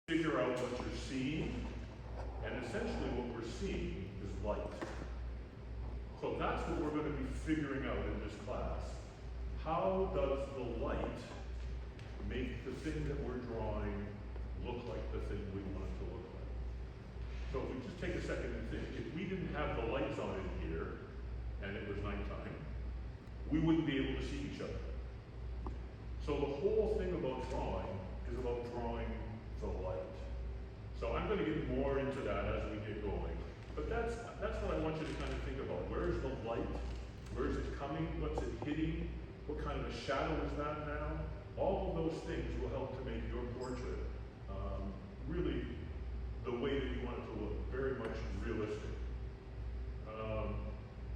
figure out what you're seeing, and essentially what we're seeing is light. So that's what we're going to be figuring out in this class. How does the light make the thing that we're drawing look like the thing we want it to look like? So if we just take a second and think, if we didn't have the lights on in here, and it was nighttime, we wouldn't be able to see each other. So the whole thing about drawing is about drawing the light. So I'm going to get more into that as we get going. But that's what I want you to kind of think about. Where's the light? Where is it coming? What's it hitting? What kind of a shadow is that now? All of those things will help to make your portrait really the way that you want it to look, very much realistic.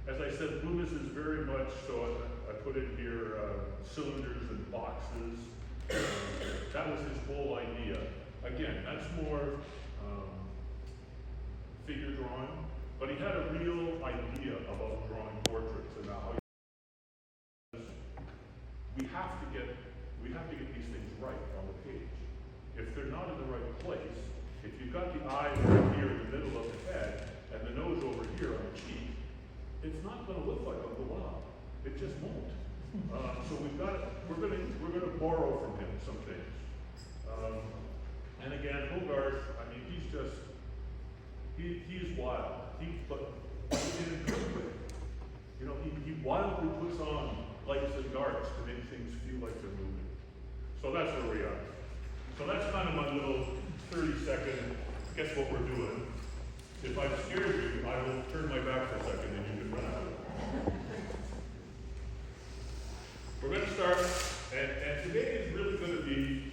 As I said, Loomis is very much, so I put in here cylinders and boxes. That was his whole idea. Again, that's more figure drawing, but he had a real idea about drawing portraits and how we have to get these things right on the page. If they're not in the right place, if you've got the eye right here in the middle of the head and the nose over here on the cheek, it's not going to look like Uncle Bob. It just won't. So we're going to borrow from him some things. And again, Hogarth, I mean, he's wild. But in a good way. You know, he wildly puts on lights and darks to make things feel like they're moving. So that's where we are. So that's kind of my little 30-second, guess what we're doing. If I've scared you, I will turn my back for a second and you can run out. We're going to start, and today is really going to be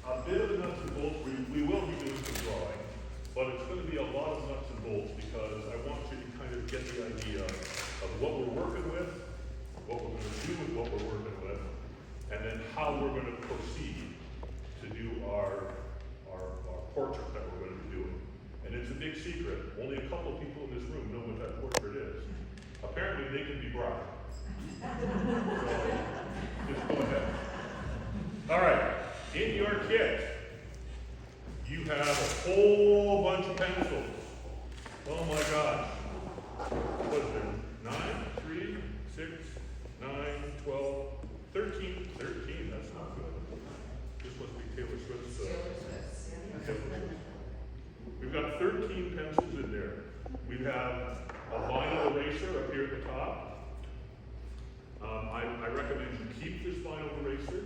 a bit of nuts and bolts. We will be doing some drawing, but it's going to be a lot of nuts and bolts because I want you to kind of get the idea of what we're working with, what we're going to do with what we're working with, and then how we're going to proceed to do our portrait that we're going to be doing. And it's a big secret. Only a couple of people in this room know what that portrait is. Apparently they can be bribed. So, just go ahead. All right, in your kit, you have a whole bunch of pencils. Oh my gosh. What is there? 9, 3, 6, 9, 12, 13. 13, that's not good. This must be Taylor Swift's. We've got 13 pencils in there. We have a vinyl eraser up here at the top. I recommend you keep this vinyl eraser.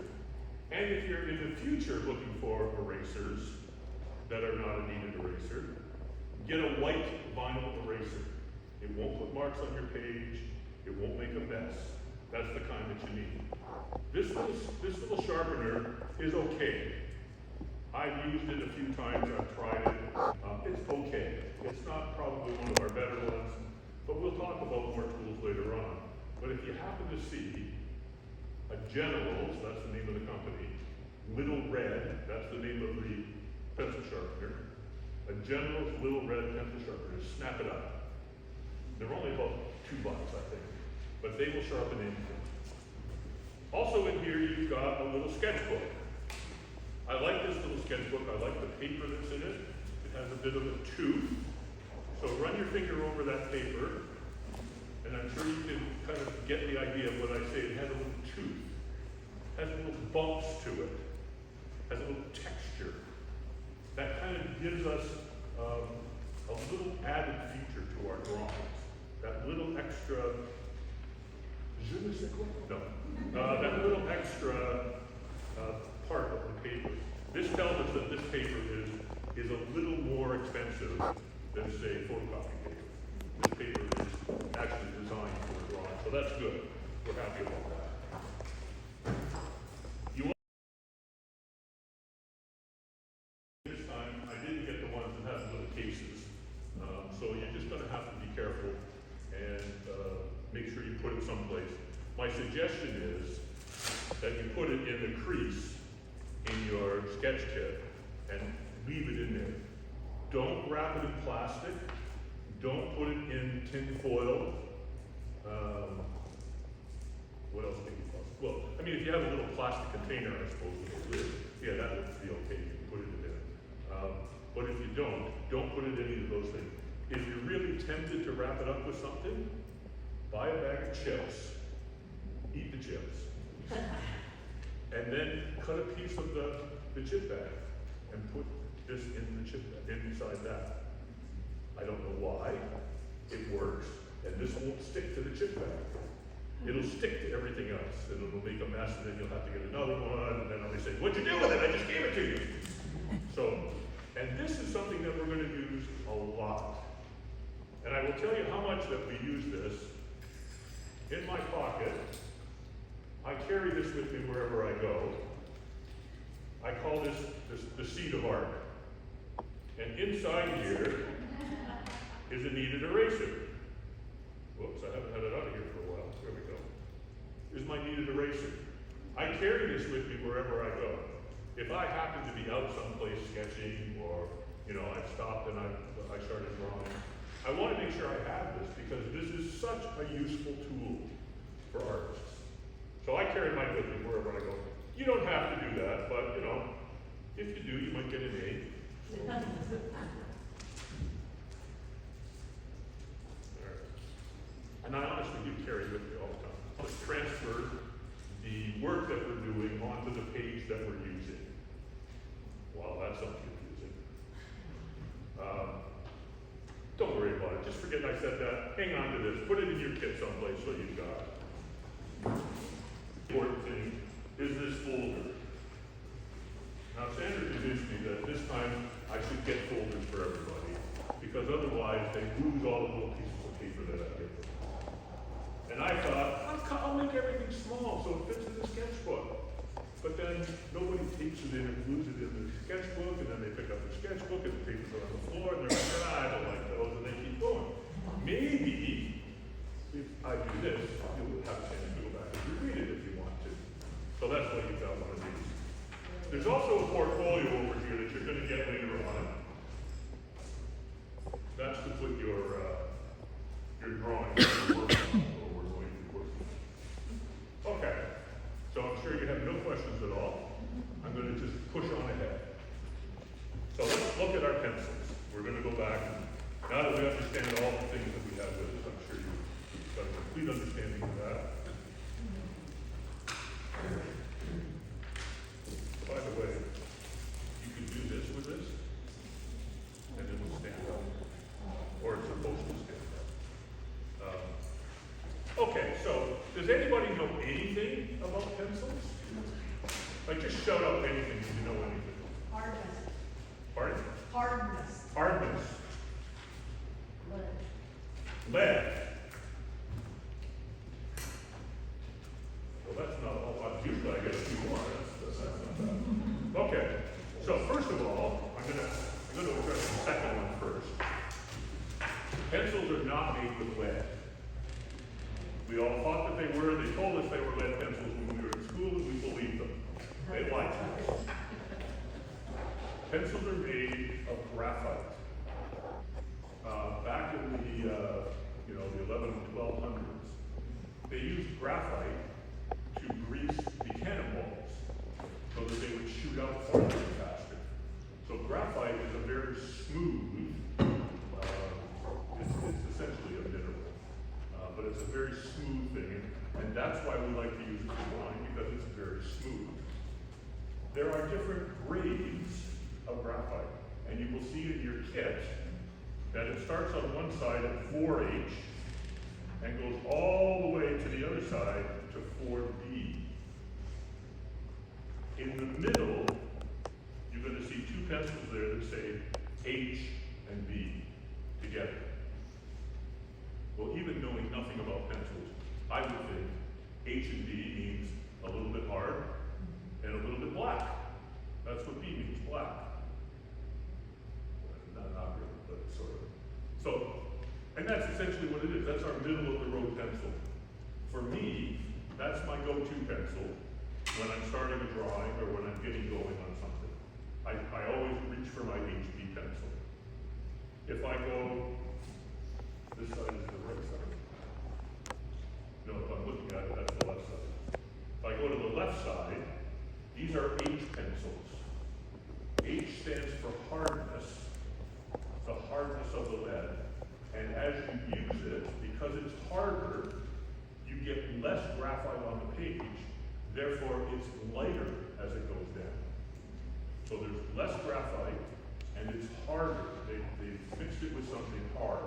And if you're in the future looking for erasers that are not a kneaded eraser, get a white vinyl eraser. It won't put marks on your page. It won't make a mess. That's the kind that you need. This little sharpener is okay. I've used it a few times, I've tried it. It's okay. It's not probably one of our better ones, but we'll talk about more tools later on. But if you happen to see a General's, that's the name of the company, Little Red, that's the name of the pencil sharpener, a General's Little Red pencil sharpener, snap it up. They're only about $2, I think, but they will sharpen anything. Also in here, you've got a little sketchbook. I like this little sketchbook. I like the paper that's in it. It has a bit of a tooth. So run your finger over that paper, and I'm sure you can kind of get the idea of what I say. It has a little tooth, has little bumps to it, has a little texture. That kind of gives us a little added feature to our drawings. That little extra, je ne sais quoi? No. That little extra part of the paper. This tells us that this paper is a little more expensive than, say, photocopy paper. This paper is actually designed for a drawing, so that's good. We're happy about that. This time, I didn't get the ones that have little cases, so you're just going to have to be careful and make sure you put it someplace. My suggestion is that you put it in the crease in your sketch kit and leave it in there. Don't wrap it in plastic. Don't put it in tin foil. What else can you put? Well, I mean, if you have a little plastic container, I suppose, with a lid, yeah, that would be okay. You can put it in there. get tempted to wrap it up with something, buy a bag of chips, eat the chips, and then cut a piece of the chip bag and put this in the chip bag, inside that. I don't know why. It works, and this won't stick to the chip bag. It'll stick to everything else, and it'll make a mess, and then you'll have to get another one, and then I'll be saying, what'd you do with it? I just gave it to you. So, and this is something that we're going to use a lot. And I will tell you how much that we use this. In my pocket, I carry this with me wherever I go. I call this the seat of art. And inside here is a kneaded eraser. Whoops, I haven't had it out of here for a while. There we go. Here's my kneaded eraser. I carry this with me wherever I go. If I happen to be out someplace sketching, or I've stopped and I started drawing, I want to make sure I have this because this is such a useful tool for artists. So I carry mine with me wherever I go. You don't have to do that, but if you do, you might get an A. So. And I honestly do carry it with me all the time. Let's transfer the work that we're doing onto the page that we're using. Wow, that's something confusing. Don't worry about it. Just forget I said that. Hang on to this. Put it in your kit someplace so you've got it. The important thing is this folder. Now, Sandra convinced me that this time I should get folders for everybody, because otherwise they lose all the little pieces of paper that I give them. And I thought, I'll make everything small so it fits in the sketchbook. But then nobody takes it in and glues it in the sketchbook, and then they pick up the sketchbook and the papers are on the floor, and they're like, I don't like those, and they keep going. Maybe if I do this, you'll have a chance to go back and reread it if you want to. So that's why you got one of these. There's also a portfolio over here that you're going to get later on. That's to put your drawing or work on, or we're going to work on. Okay. So I'm sure you have no questions at all. I'm going to just push on ahead. So let's look at our pencils. We're going to go back. Now that we understand all the things that we have with us, I'm sure you've got a complete understanding of that. By the way, you can do this with this, and it will stand up. Or it's supposed to stand up. Okay, so does anybody know anything about pencils? Like, just shout out anything if you know anything. Hardness. Pardon? Hardness. Hardness. Lead. Lead. Well, that's not all. Usually I get a few more. That's not bad. Okay, so first of all, I'm gonna address the second one first. Pencils are not made with lead. We all thought that they were. They told us they were lead pencils when we were in school, and we believed them. They lied to us. Pencils are made of graphite. Back in the the 11 and 1200s, they used graphite to grease the cannonballs so that they would shoot out farther and faster. So graphite is a very smooth. It's essentially a mineral. But it's a very smooth thing, and that's why we like to use it for drawing, because it's very smooth. There are different grades of graphite, and you will see in your kit that it starts on one side at 4H and goes all the way to the other side to 4B. In the middle, you're going to see two pencils there that say H and B together. Well, even knowing nothing about pencils, I would think H and B means a little bit hard and a little bit black. That's what B means, black. Not really, but sort of. So, and that's essentially what it is. That's our middle of the road pencil. For me, that's my go-to pencil when I'm starting a drawing or when I'm getting going on something. I always reach for my HB pencil. If I go, this side is the right side. No, if I'm looking at it, that's the left side. If I go to the left side, these are H pencils. H stands for hardness, the hardness of the lead. And as page, therefore it's lighter as it goes down. So there's less graphite, and it's harder. They've mixed it with something hard.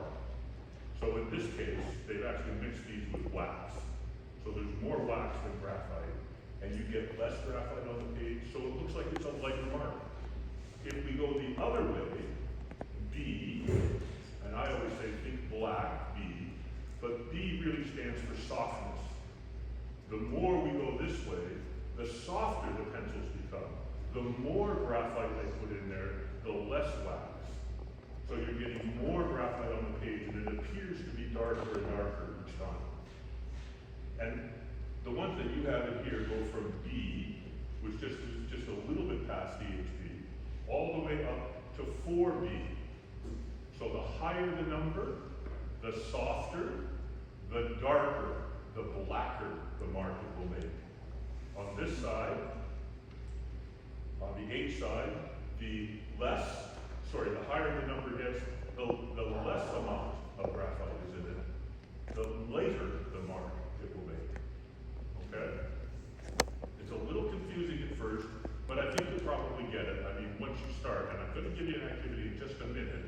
So in this case, they've actually mixed these with wax. So there's more wax than graphite, and you get less graphite on the page, so it looks like it's a lighter mark. If we go the other way, B, and I always say think black, B, but B really stands for softness. The more we go this way, the softer the pencils become. The more graphite I put in there, the less wax. So you're getting more graphite on the page, and it appears to be darker and darker each time. And the ones that you have in here go from B, which is just a little bit past DHB, all the way up to 4B. So the higher the number, the softer, the darker, the blacker the mark it will make. On this side, on the H side, the higher the number gets, the less amount of graphite is in it, the later the mark it will make. Okay? It's a little confusing at first, but I think you'll probably get it. I mean, once you start, and I'm going to give you an activity in just a minute,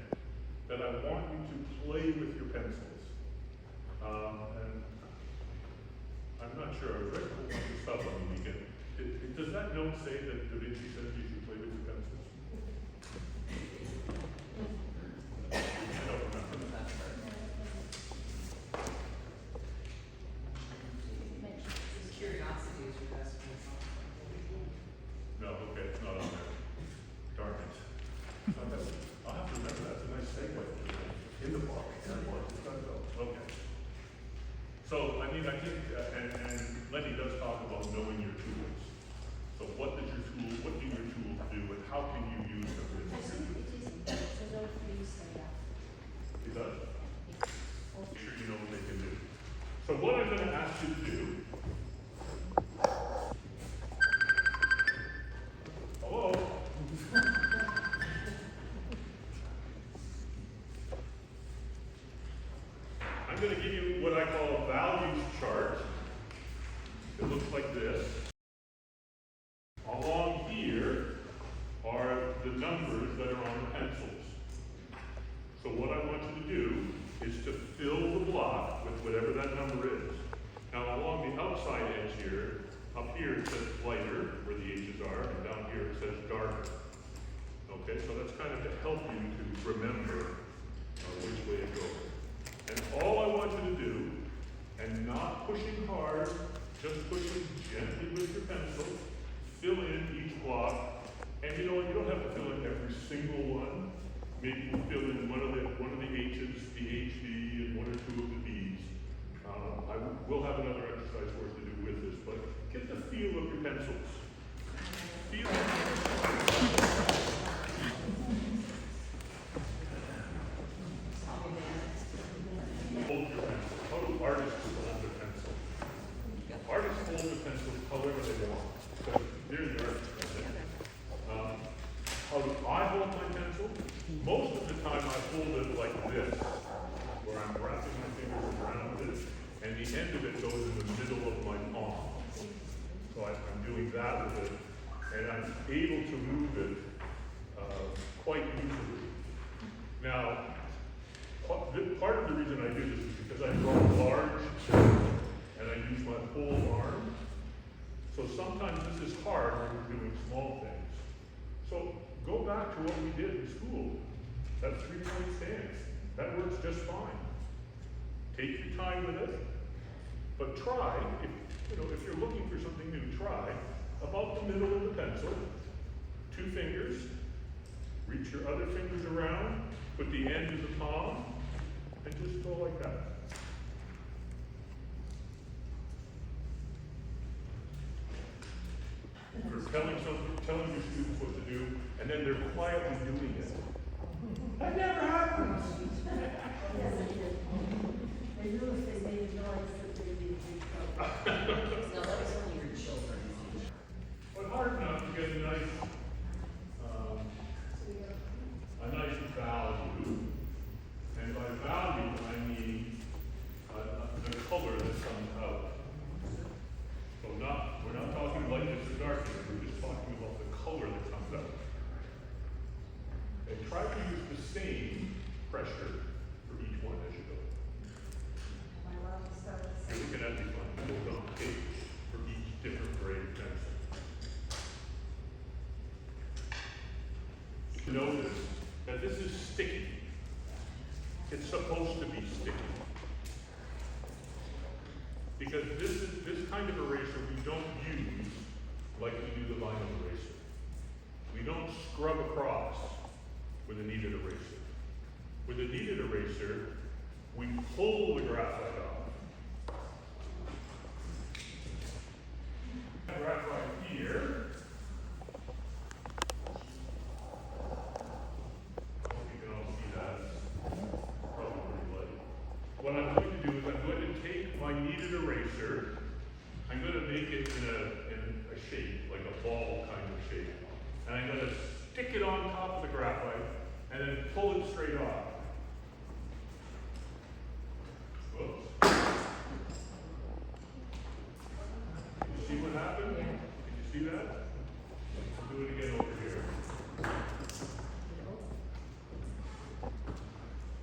that I want you to play with your pencils. And I'm not sure, I was writing a whole bunch of stuff on the weekend. Does that note say that Da Vinci says you should play with your pencils? I don't remember. Curiosity is your best friend. No, okay, it's not on there. Darn it. I'll have to remember, that's a nice segue. In the book. Okay. So, I mean, I think, and Lenny does talk about knowing your tools. So what do your tools do, and how can you use them? It does? Make sure you know what they can do. So what I'm going to ask you to do, hello? I'm going to give you what I call a values chart. It looks like this. Along here are the numbers that are on the pencils. So what I want you to do is to fill the block with whatever that number is. Now along the outside edge here, up here it says lighter, where the H's are, and down here it says darker. Okay, so that's kind of to help you to remember which way it goes. And all I want you to do, and not pushing hard, just pushing gently with your pencil, fill in each block. And you know what, you don't have to fill in every single one. Maybe you fill in one of the H's, the HB, and one or two of the B's. We'll have another exercise for us to do with this, but get the feel of your pencils. Feel hold your pencil. How do artists hold their pencil? Artists hold their pencil however they want. So here's the artist. How do I hold my pencil? Most of the time I hold it like this, where I'm wrapping my fingers around it, and the end of it goes in the middle of my palm. So I'm doing that with it, and I'm able to move it quite easily. Now, part of the reason I do this is because I draw large, and I use my whole arm. So sometimes this is hard when we're doing small things. So go back to what we did in school. That 3-point stance. That works just fine. Take your time with it, but try, if you're looking for something new, try about the middle of the pencil, 2 fingers, reach your other fingers around, put the end in the palm, and just go like that. For telling your students what to do, and then they're quietly doing it. That never happens. Yes, I did. They knew if they made noise that they'd be in trouble. No, that was only your children. But hard enough to get a nice value. And by value, I mean the color that comes out. So Notice that this is sticky. It's supposed to be sticky. Because this kind of eraser we don't use like we do the vinyl eraser. We don't scrub across with a kneaded eraser. With a kneaded eraser, we pull the graphite off. Graphite here. I hope you can all see that. Probably pretty light. What I'm going to do is I'm going to take my kneaded eraser, I'm going to make it in a shape, like a ball kind of shape. And I'm going to stick it on top of the graphite and then pull it straight off. Whoops. Did you see what happened? Yeah. Did you see that? I'll do it again over here.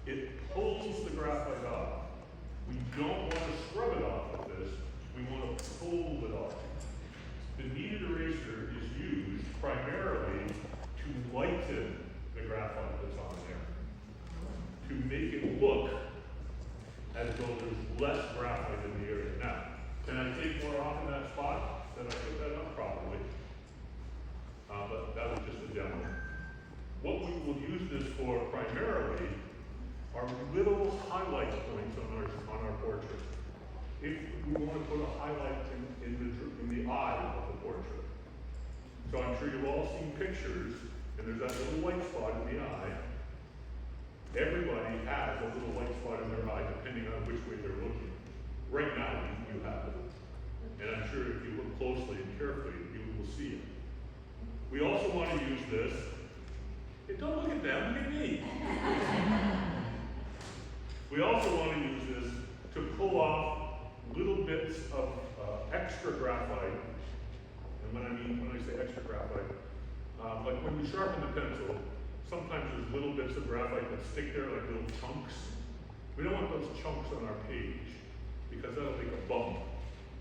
It pulls the graphite off. We don't want to scrub it off with this. We want to pull it off. The kneaded eraser is used primarily to lighten the graphite that's on there, to make it look as though there's less graphite in the area. Now, can I take more off in that spot? Then I put that up properly. But that was just a demo. What we will use this for primarily are little highlight points on our portrait. If we want to put a highlight in the eye of the portrait. So I'm sure you've all seen pictures, and there's that little white spot in the eye. Everybody has a little white spot in their eye depending on which way they're looking. Right now, you have it. And I'm sure if you look closely and carefully, you will see it. We also want to use this. Hey, don't look at them, look at me. We also want to use this to pull off little bits of extra graphite. And when I say extra graphite, like when you sharpen the pencil, sometimes there's little bits of graphite that stick there like little chunks. We don't want those chunks on our page because that'll make a bump,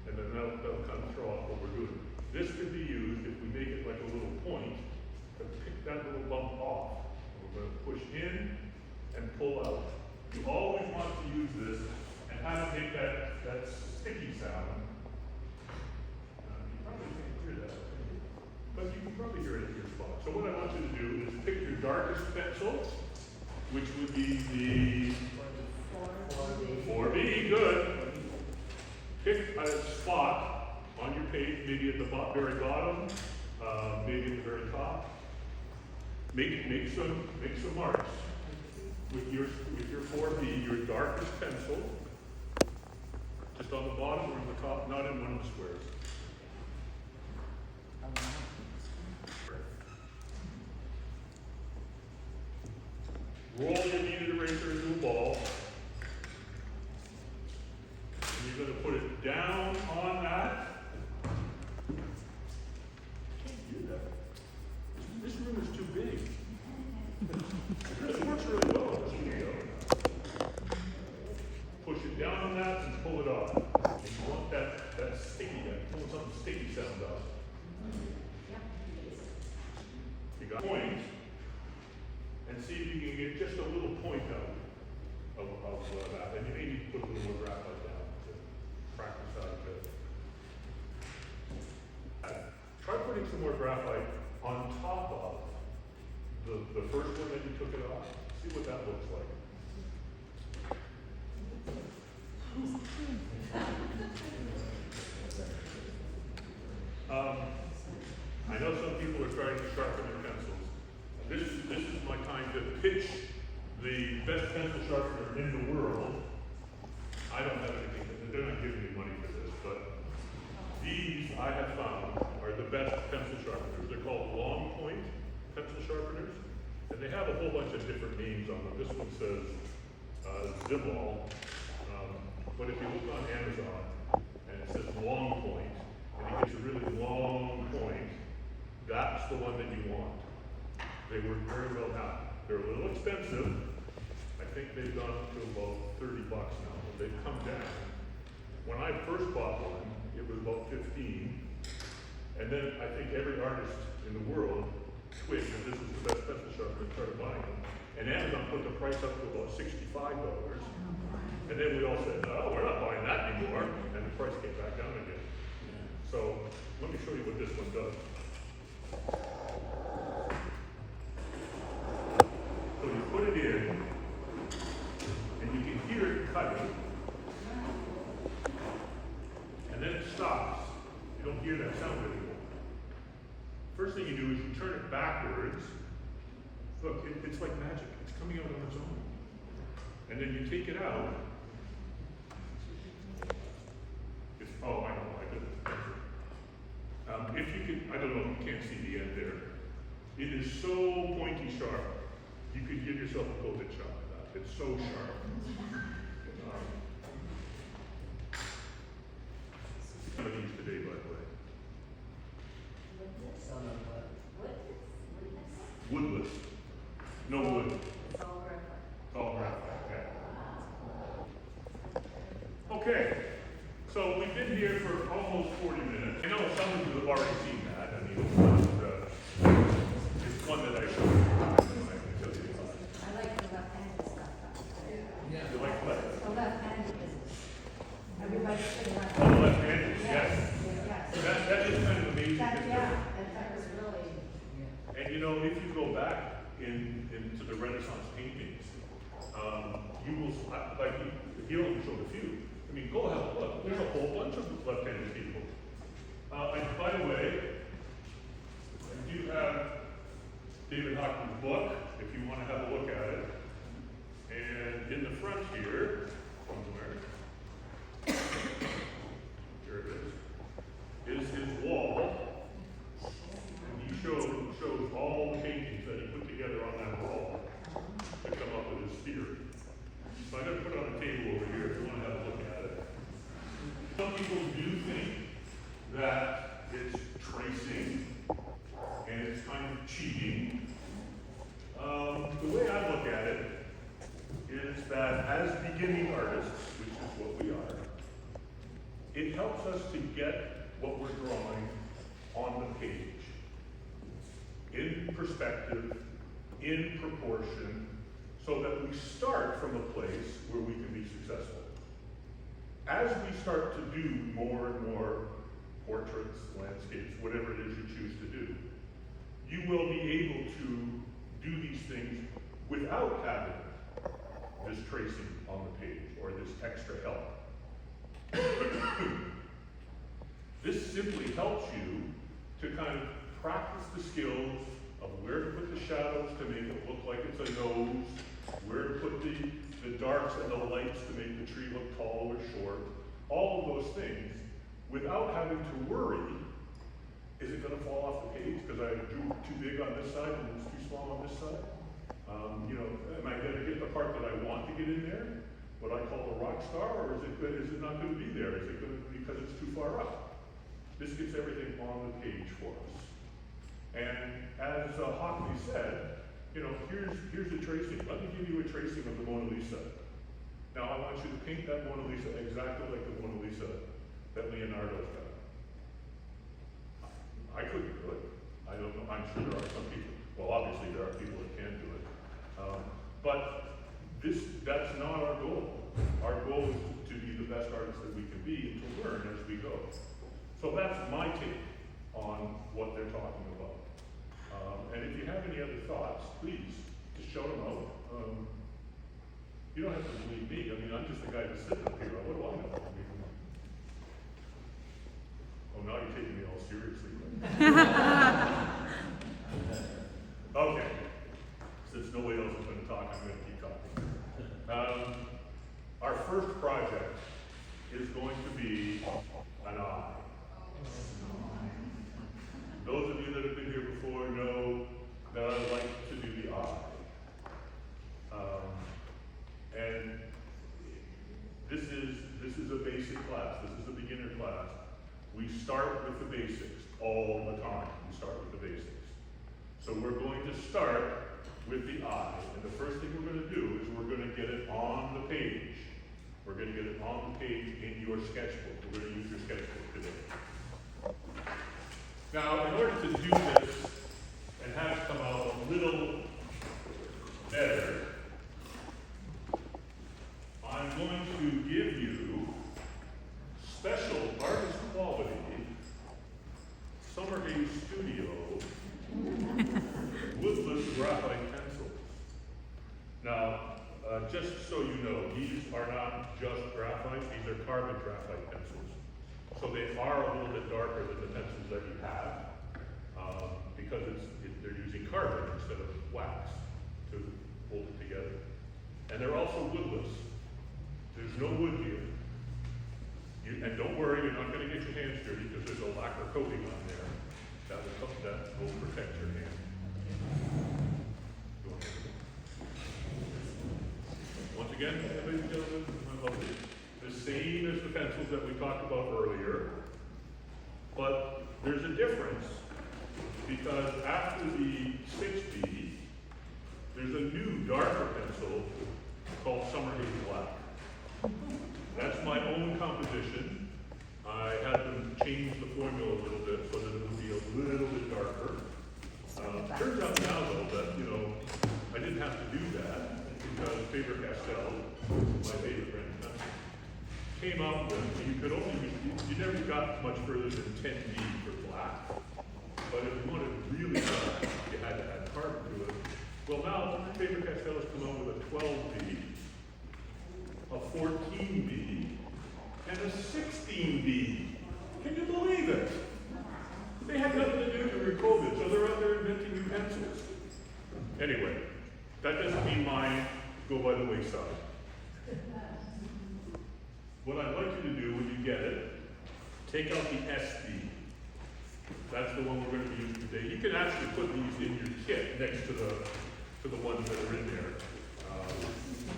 and then that'll kind of throw off what we're doing. This could be used if we make it like a little point to pick that little bump off. We're going to push in and pull out. You always want to use this and have it make that sticky sound. You probably can't hear that, but you can probably hear it at your spot. So what I want you to do is pick your darkest pencil, which would be the 4B, good. Pick a spot on your page, maybe at the very bottom, maybe at the very top. Make some marks with your 4B, your darkest pencil, just on the bottom or on the top, not in one of the squares. Roll your kneaded eraser into a ball. And you're going to put it down on that. Can't do that. This room is too big. It works really well in the studio. Push it down on that and pull it off. And you want that sticky, pull something sticky sound out. You got point, and see if you can get just a little point out of that. And you may need to put a little more graphite down to practice out a bit. Try putting some more graphite on top of the first one that you took it off. See what that looks like. I know some people are starting to sharpen their pencils. This is my time to pitch the best pencil sharpener in the world. I don't have anything, they're not giving me money for this, but these I have found are the best pencil sharpeners. They're called long point pencil sharpeners, and they have a whole bunch of different names on them. This one says Zibal, but if you look on Amazon and it says long point, and it gets a really long point, that's the one that you want. They work very well now. They're a little expensive. I think they've gone up to about $30 now, but they've come down. When I first bought one, it was about 15, and then I think every artist in the world switched, and this is the best pencil sharpener price up to about $65. And then we all said, no, we're not buying that anymore, and the price came back down again. So let me show you what this one does. So you put it in, and you can hear it cutting, and then it stops. You don't hear that sound anymore. First thing you do is you turn it backwards. Look, it's like magic. It's coming out on its own. And then you take it out. Oh, I know, I did it. If you can, I don't know if you can't see the end there. It is so pointy sharp. You could give yourself a COVID shot with that. It's so sharp. Some of these today, by the way. Some of what? Woodless. No wood. It's all graphite. All graphite, okay. Okay, so we've been here for almost 40 minutes. I know some of you have already seen that. I mean, it's one that I showed you. I can tell you about it. I like the left-handed stuff. You like what? The left-handed business. Everybody's sitting on. Oh, left-handed, yes. Yes. That is kind of amazing. That, isn't it? yeah, that was really, And you know, if you go back into the Renaissance paintings, you will, like, he only showed a few. I mean, go have a look. There's a whole bunch of left-handed people. And by the way, I do have David Hockman's book, if you want to have a look at it. And in the front here, somewhere, here it is his wall. And he shows all the paintings that he put together on that wall to come up with his theory. So I'm going to put it on the table over here if you want to have a look at it. Some people do think that it's tracing and it's kind of cheating. The way I look at it is that as beginning artists, which is what we are, it helps us to get what we're drawing on the page in perspective, in proportion, so that we start from a place where we can be successful. As we start to do more and more portraits, landscapes, whatever it is you choose to do, you will be able to do these things without having this tracing on the page or this extra help. This simply helps you to kind of practice the skills of where to put the shadows to make it look like it's a nose, where to put the darks and the lights to make the tree look tall or short, all of those things, without having to worry, is it going to fall off the page because I drew too big on this side and it's too small on this side? You know, am I going to get the part that I want to get in there, what I call a rock star, or is it not going to be there? Is it going to because it's too far up? This gets everything on the page for us. And as Hockley said, you know, here's a tracing. Let me give you a tracing of the Mona Lisa. Now I want you to paint that Mona Lisa exactly like the Mona Lisa that Leonardo's got. I couldn't do it. I don't know. I'm sure there are some people. Well, obviously there are people that can do it. But that's not our goal. Our goal is to be the best artists that we can be and to learn as we go. So that's my take on what they're talking about. And if you have any other thoughts, please just shout them out. You don't have to believe me. I mean, I'm just the guy that's sitting up here. What do I know? I mean, oh, now you're taking me all seriously. Okay. Since nobody else is going to talk, I'm going to keep talking. Our first project is going to be an eye. Those of you that have been here before know that I like to do the eye. And this is a basic class. This is a beginner class. We start with the basics all the time. We start with the basics. So we're going to start with the eye. And the first thing we're going to do is we're going to get it on the page. We're going to get it on the page in your sketchbook. We're going to use your sketchbook today. Now, in order to do this and have it come out a little better, of graphite pencils. Now, just so you know, these are not just graphite, these are carbon graphite pencils. So they are a little bit darker than the pencils that you have, because they're using carbon instead of wax to hold it together. And they're also woodless. There's no wood here. And don't worry, you're not going to get your hands dirty because there's a lacquer coating on there that will protect your hand. Go ahead. Once again, ladies and gentlemen, I love it. The same as the pencils that we talked about earlier, but there's a difference because after the 6B, there's a new darker pencil called Summer Haze Black. That's my own composition. I had them change the formula a little bit so that it would be a little bit darker. Turns out now though that, I didn't have to do that because Faber-Castell, my favorite brand of pencil, came out with, you never got much further than 10B for black. But if you wanted really dark, you had to add carbon to it. Well now, Faber-Castell has come out with a 12B, a 14B, and a 16B. Can you believe it? They had nothing to do during COVID, so they're out there inventing new pencils. Anyway, that doesn't mean mine go by the wayside. What I'd like you to do when you get it, take out the SB. That's the one we're going to be using today. You can actually put these in your kit next to the ones that are in there.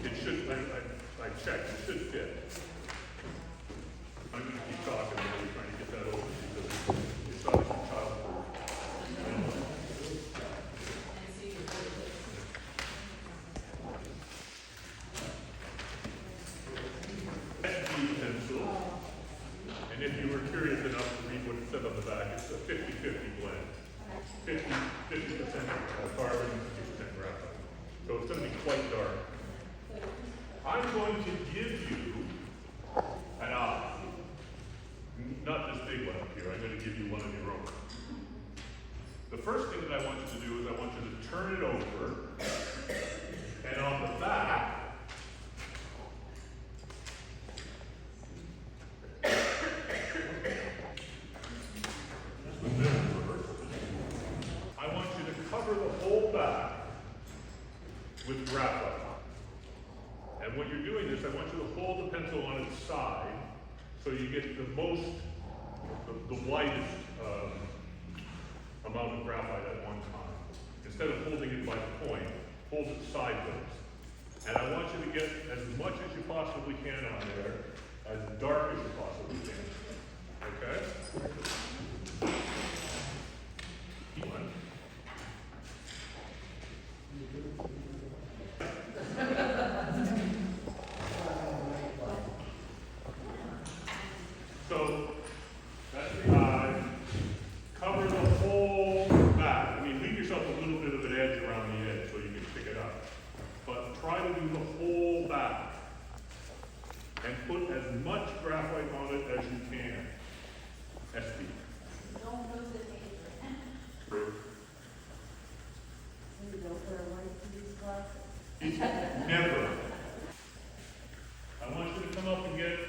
It should, I checked, it should fit. I'm going to keep talking while we're trying to get that over because it's obviously childproof. SB pencil, and if you were curious enough to read what it said on the back, it's a 50-50 blend. 50% carbon, 50% graphite. So it's going to be quite dark. I'm going to give you an eye. Not this big one up here, I'm going to give you one of your own. The first thing that I want you to do is I want you to turn it over, and on the back, I want you to cover the whole back with graphite. And when you're doing this, I want you to hold the pencil on its side so you get the widest amount of graphite at one time. Instead of holding it by the point, hold it sideways. And I want you to get as much as you possibly can on there, as dark as you possibly can. Okay? Keep on. So, that's the eye. Cover the whole back. I mean, leave yourself a little bit of an edge around the edge so you can pick it up. But try to do the whole back. And put as much graphite on it as you can. SB. Don't lose it, Adrian. True. You don't wear white to these glasses. Never. I want you to come up and get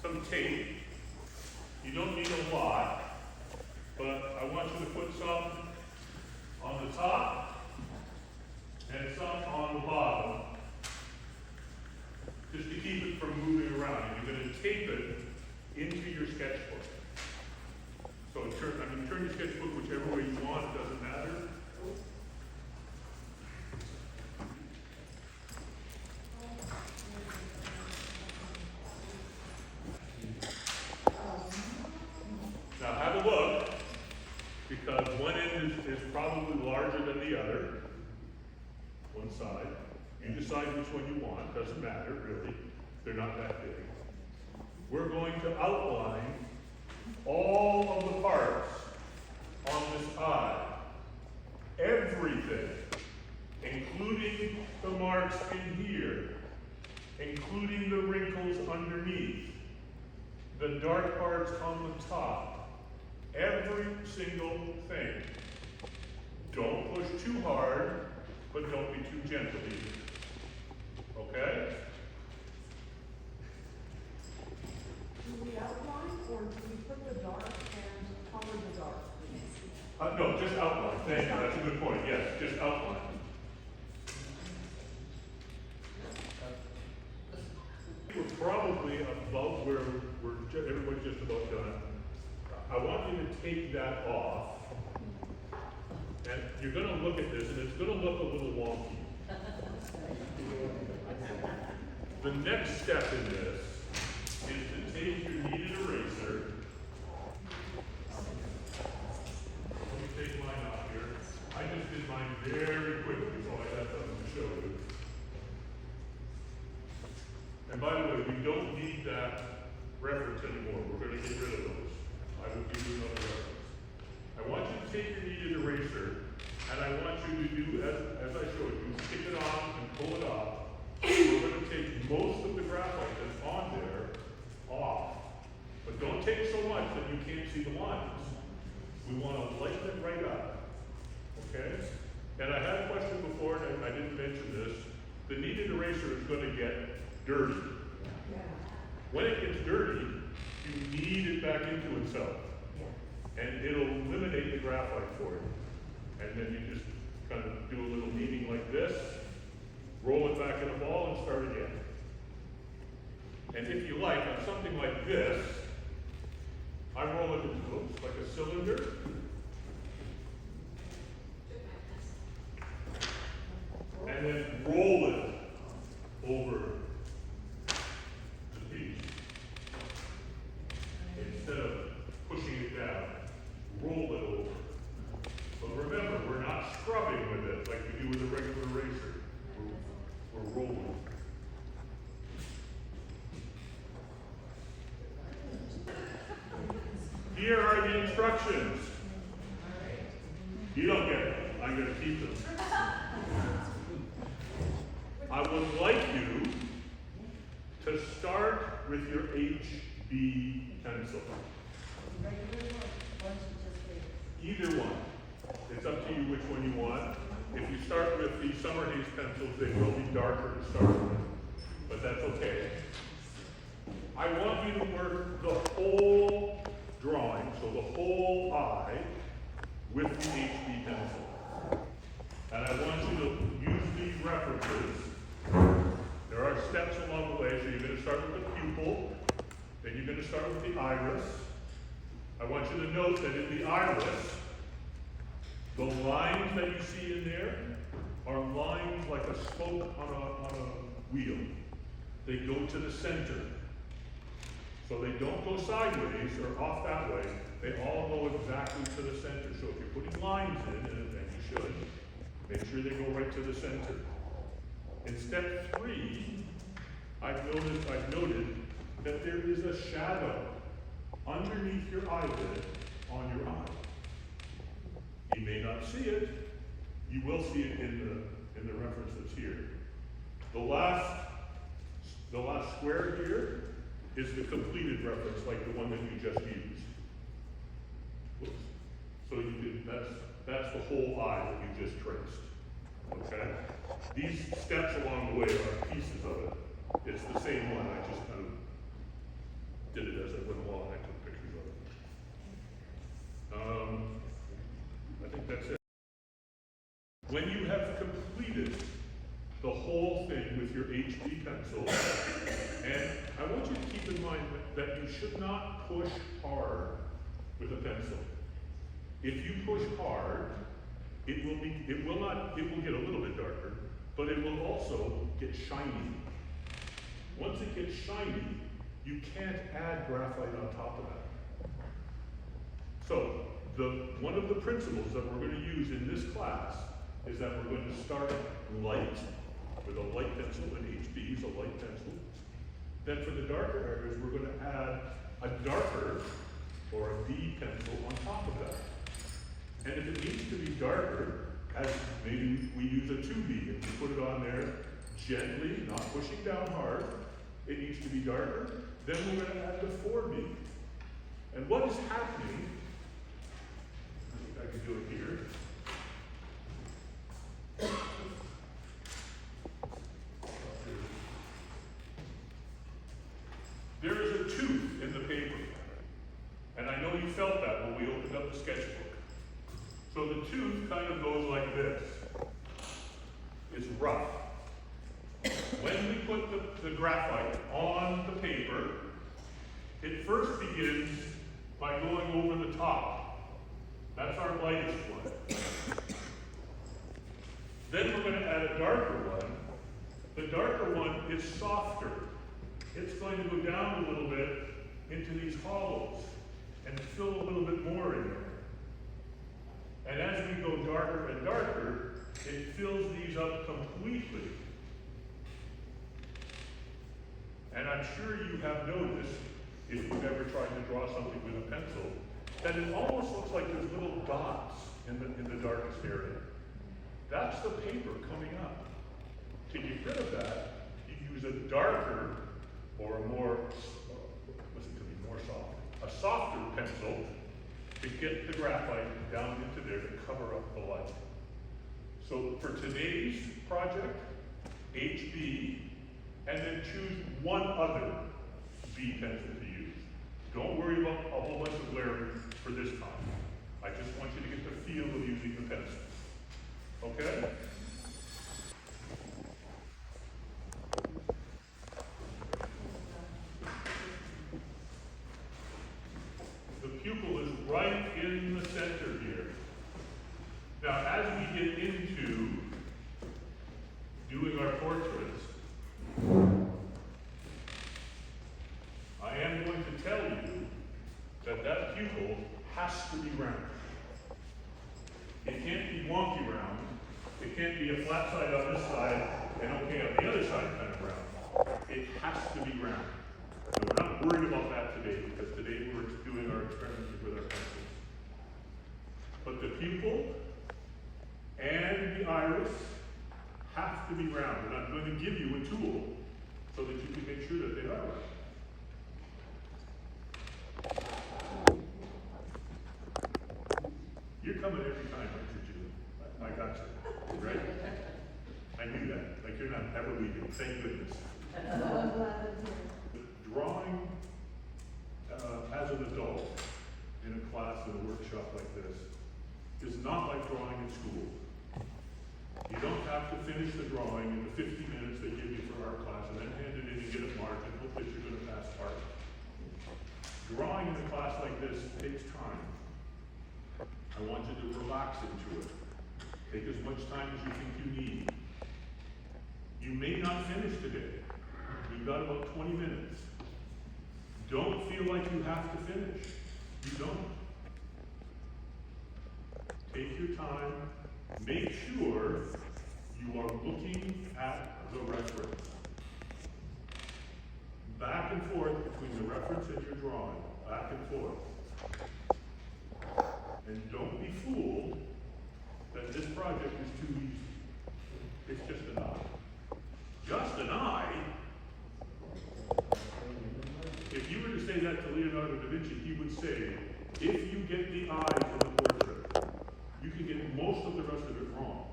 some tape. You don't need a lot, but I want you to put some on the top and some on the bottom, just to keep it from moving around. And you're going to tape it into your sketchbook. So turn your sketchbook whichever way you want, it doesn't matter. Now have a look, because one end is probably larger than the other, one side. You decide which one you want, doesn't matter really, they're not that big. We're going to outline all of the parts on this eye. Everything, including the marks in here, including the wrinkles underneath, the dark parts on the top, every single thing. too hard, but don't be too gentle either. Okay? Do we outline or do we put the dark and color the dark? No, just outline. Thank you. That's a good point. Yes, just outline. We're probably about where everybody's just about done. I want you to take that off. And you're going to look at this, and it's going to look a little wonky. The next step in this is to take your kneaded eraser. Let me take mine off here. I just did mine very quickly, so I got something to show you. And by the way, we don't need that reference anymore. We're going to get rid of those. I will give you another reference. I want you to take your kneaded eraser, and I want you to do, as I showed you, stick it on and pull it off. We're going to take most of the graphite that's on there off. But don't take so much that you can't see the lines. We want to lighten it right up. Okay? And I had a question before, and I didn't mention this. The kneaded eraser is going to get dirty. When it gets dirty, you knead it back into itself. And it'll eliminate the graphite for you. And then you just kind of do a little kneading like this, roll it back in a ball, and start again. And if you like, on something like this, I roll it into like a cylinder. And then roll it over the piece. Instead of pushing it down, roll it over. But remember, we're not scrubbing with it like we do with a regular eraser. We're rolling. Here are the instructions. You don't get them. I'm going to keep them. I would like you to start with your HB pencil. Either one. It's up to you which one you want. If you start with the Summer Haze pencils, they will be darker to start with, but that's okay. I want you to work the whole drawing, so the whole eye, with the HB pencil. And I want you to use these references. There are steps along the way, so you're going to start with the pupil, then you're going to start with the iris. I want you to note that in the iris, the lines that you see in there are lines like a spoke on a wheel. They go to the center. So they don't go sideways or off that way. They all go exactly to the center. So if you're putting lines in, and you should, make sure they go right to the center. In step 3, I've noted that there is a shadow underneath your eyelid on your eye. You may not see it. You will see it in the reference that's here. The last square here is the completed reference, like the one that you just used. Whoops. So that's the whole eye that you just traced. Okay? These steps along the way are pieces of it. It's the same one. I just kind of did it as I went along. I took pictures of it. I think that's it. When you have completed the whole thing with your HB pencil, and I want you to keep in mind that you should not push hard with a pencil. If you push hard, it will get a little bit darker, but it will also get shiny. Once it gets shiny, you can't add graphite on top of that. So, one of the principles that we're going to use in this class is that we're going to start light, with a light pencil, and HB is a light pencil. Then for the darker areas, we're going to add a darker, or a B pencil on top of that. And if it needs to be darker, as maybe we use a 2B, and we put it on there gently, not pushing down hard, it needs to be darker, then we're going to add the 4B. And what is happening, I can do it here. of goes like this. It's rough. When we put the graphite on the paper, it first begins by going over the top. That's our lightest one. Then we're going to add a darker one. The darker one is softer. It's going to go down a little bit into these hollows and fill a little bit more in there. And as we go darker and darker, it fills these up completely. And I'm sure you have noticed, if you've ever tried to draw something with a pencil, that it almost looks like there's little dots in the darkest area. That's the paper coming up. To get rid of that, you use a darker or a more, listen to me, more soft, a softer pencil to get the graphite down into there to cover up the light. So for today's project, HB, and then choose one other B pencil to use. Don't worry about a whole bunch of layering for this time. I just want you to get the feel of using the pencil. Okay? The pupil is right in the center here. Now, as we get into doing our portraits, I am going to tell you that that pupil has to be round. It can't be wonky round. It can't be a flat side on this side and okay on the other side kind of round. It has to be round. Now, we're not worried about that today because today we're doing our experiments with our pencils. But the pupil and the iris have to be round. And I'm going to give you a tool so that you can make sure that they are round. You're coming every time, aren't you, Julie? I got you, right? I knew that. Like you're not ever leaving. Thank goodness. Drawing as an adult in a class, in a workshop like this, is not like drawing in school. You don't have to finish the drawing in the 50 minutes they give you for art class and then hand it in and get it marked and hope that you're going to pass art. Drawing in a class like this takes time. I want you to relax into it. Take as much time as you think you need. You may not finish today. You've got about 20 minutes. Don't feel like you have to finish. You don't. Take your time. Make sure you are looking at the reference. Back and forth between the reference and your drawing. Back and forth. And don't be fooled that this project is too easy. It's just an eye. Just an eye? If you were to say that to Leonardo da Vinci, he would say, if you get the eyes in the portrait, you can get most of the rest of it wrong.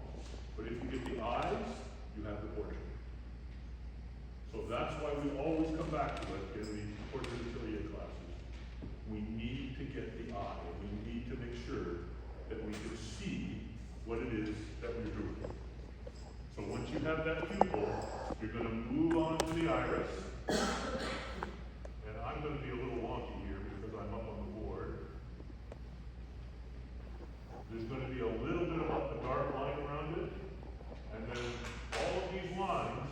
But if you get the eyes, you have the portrait. So that's why we always come back to it in the portrait atelier classes. We need to get the eye. We need to make sure that we can see what it is that we're doing. So once you have that pupil, you're going to move on to the iris. And I'm going to be a little wonky here because I'm up on the board. There's going to be a little bit of a dark line around it. And then all of these lines,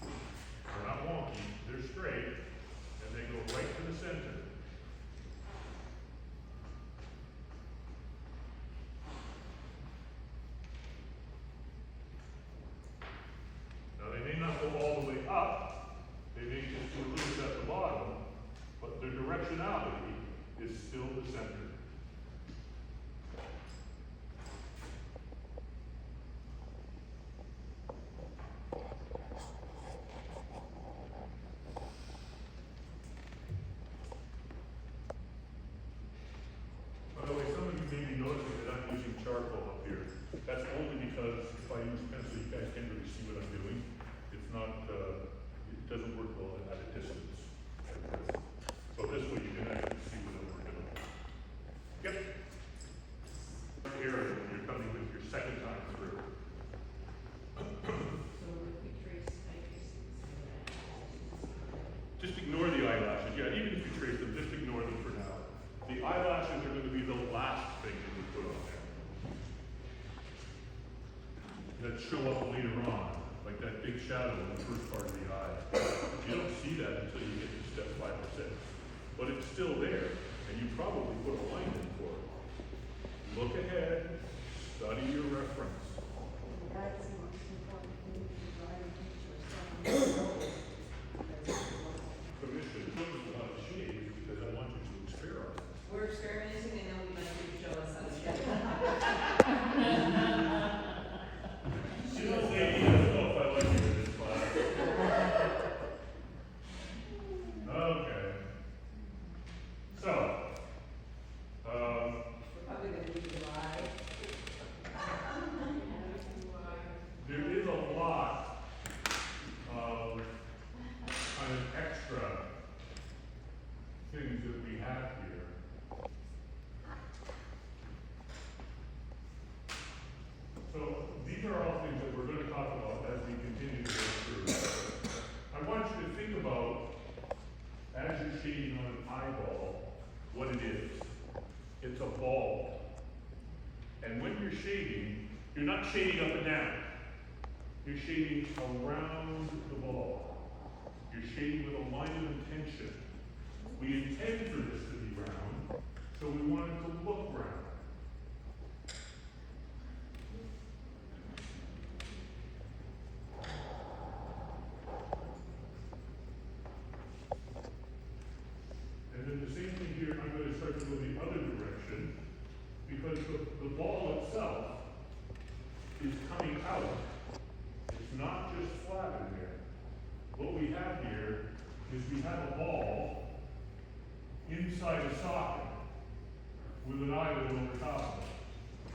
they're not wonky, they're straight, and they go right to the center. Now they may not go all the way up, they may just do a little bit at the bottom, but their directionality is still the center. By the way, some of you may be noticing that I'm using charcoal up here. That's only because if I use pencil, you guys can't really see what I'm doing. It's not, it doesn't work well at a distance. So this way you can actually see what I'm working on. Yep. Area when you're coming with your that show up later on, like that big shadow in the first part of the eye. You don't see that until you get to step 5 or 6. But it's still there, and you probably put a line in for it. Look ahead, study your reference. That's the most important thing to drive a teacher, someone. Commission shows you how to shave because I want you to experiment. We're experimenting, and then we might need to show us how to shave. Students, lady, I don't know if I like you in this class. Okay. So, We're probably gonna do July. there is a lot of kind of extra things that we have here. So these are all things that we're going to talk about as we continue to go through. I want you to think about, as you're shading on an eyeball, what it is. It's a ball. And when you're shading, you're not shading up and down. You're shading around the ball. You're shading with a line of intention. We intend for this to be round, so we want it to look round. And then the same thing here, I'm going to start to go the other direction, because the ball itself is coming out. It's not just flat in there. What we have here is we have a ball inside a socket with an eyelid over top of it.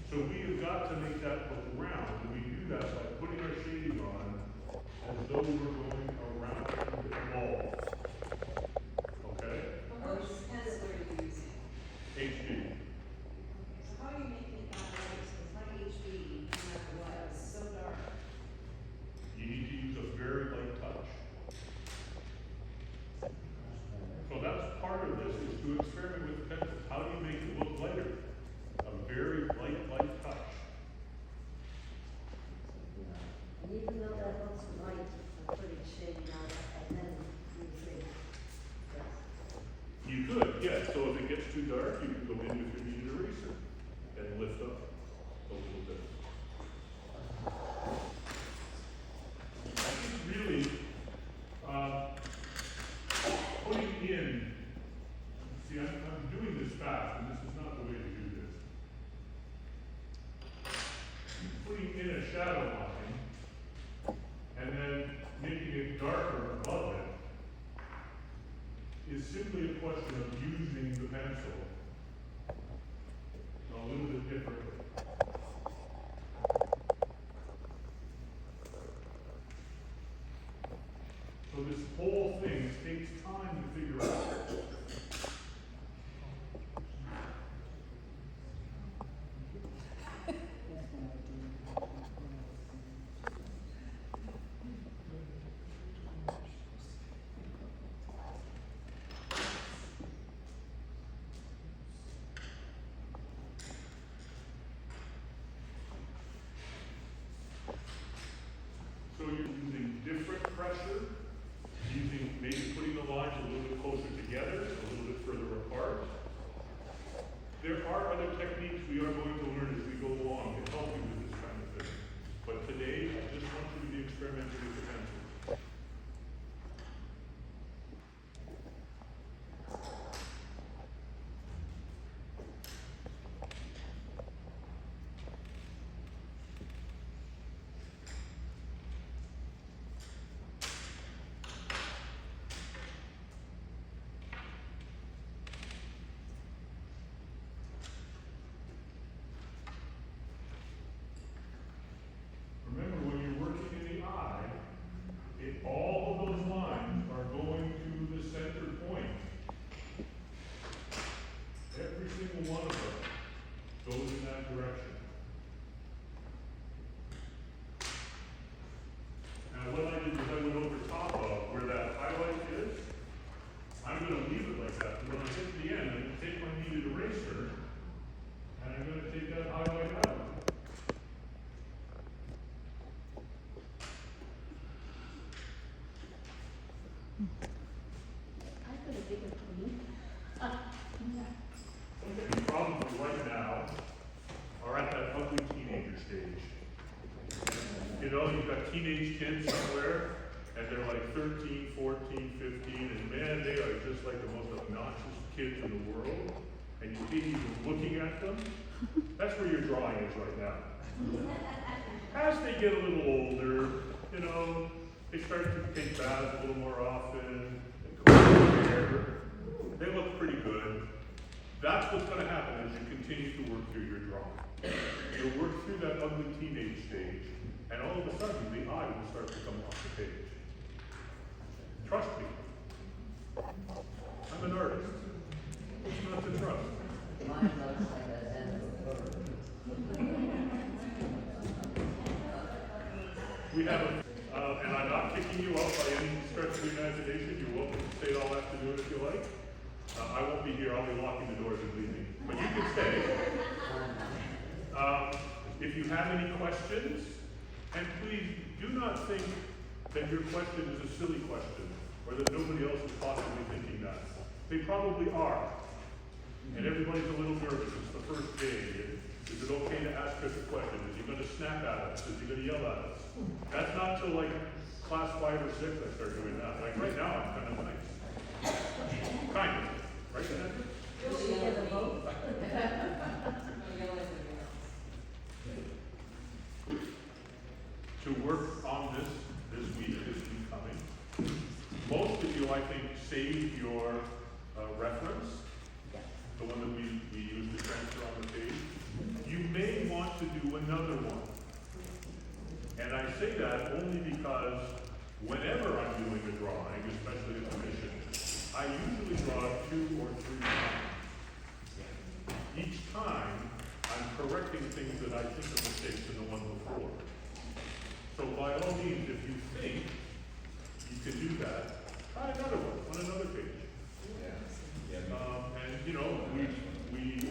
So we have got to make that look round, and we do that by putting our shading on as though we're going around the ball. Okay? What color pencil are you using? HB. So how are you making it not light? So it's not HB, no matter what, it's so dark. You need to use a very light touch. So that's part of this, is to experiment with pencils. How do you make it look lighter? A very light touch. And even though that looks light, I'm putting shading on it, and then using, yes. You could, yes. So if it gets too dark, you can go in with your kneaded eraser and lift up a little bit. I think really, putting in, see, I'm doing this fast, and this is not the way to do this. Putting in a shadow line, and then making it darker above it, is simply a question of using the pencil a little bit differently. So this whole thing takes time to figure out. stage. You know, you've got teenage kids somewhere, and they're like 13, 14, 15, and man, they are just like the most obnoxious kids in the world, and you hate even looking at them. That's where your drawing is right now. As they get a little older, you know, they start to take baths a little more often, they comb their hair, they look pretty good. That's what's going to happen as you continue to work through your drawing. You'll work through that ugly teenage stage, and all of a sudden the eye will start to come off the page. Trust me. I'm an artist. It's not to trust. Mine looks like an end of a bird. We have and I'm not kicking you out by any stretch of the imagination. You're welcome to stay all afternoon if you like. I won't be here. I'll be locking the doors and leaving. But you can stay. If you have any questions, and please do not think that your question is a silly question, or that nobody else is possibly thinking that. They probably are. And everybody's a little nervous. It's the first day. Is it okay to ask us a question? Is he going to snap at us? Is he going to yell at us? That's not till like class 5 or 6 I start doing that. Like right now, I'm kind of nice. Kind of. Right, Andrew? Should we get a vote? To work on this week coming. Most of you, I think, saved your reference, the one that we used to transfer on the page. You may want to do another one. And I say that only because whenever I'm doing a drawing, especially a commission, I usually draw 2 or 3 times. Each time, I'm correcting things that I think are mistakes in the one before. So by all means, if you think you can do that, try another one on another page. And you know,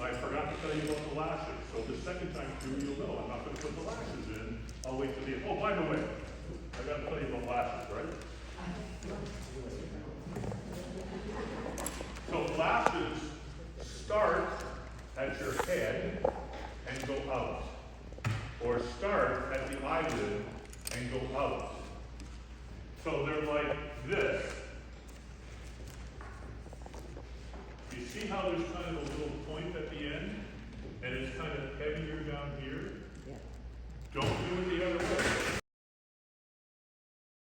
I forgot to tell you about the lashes. So the second time through, you'll know I'm not going to put the lashes in. I'll wait till the end. Oh, by the way, I got to tell you about lashes, right? So lashes start at your head and go out, or start at the eyelid and go out. So they're like this. You see how there's kind of a little point at the end, and it's kind of heavier down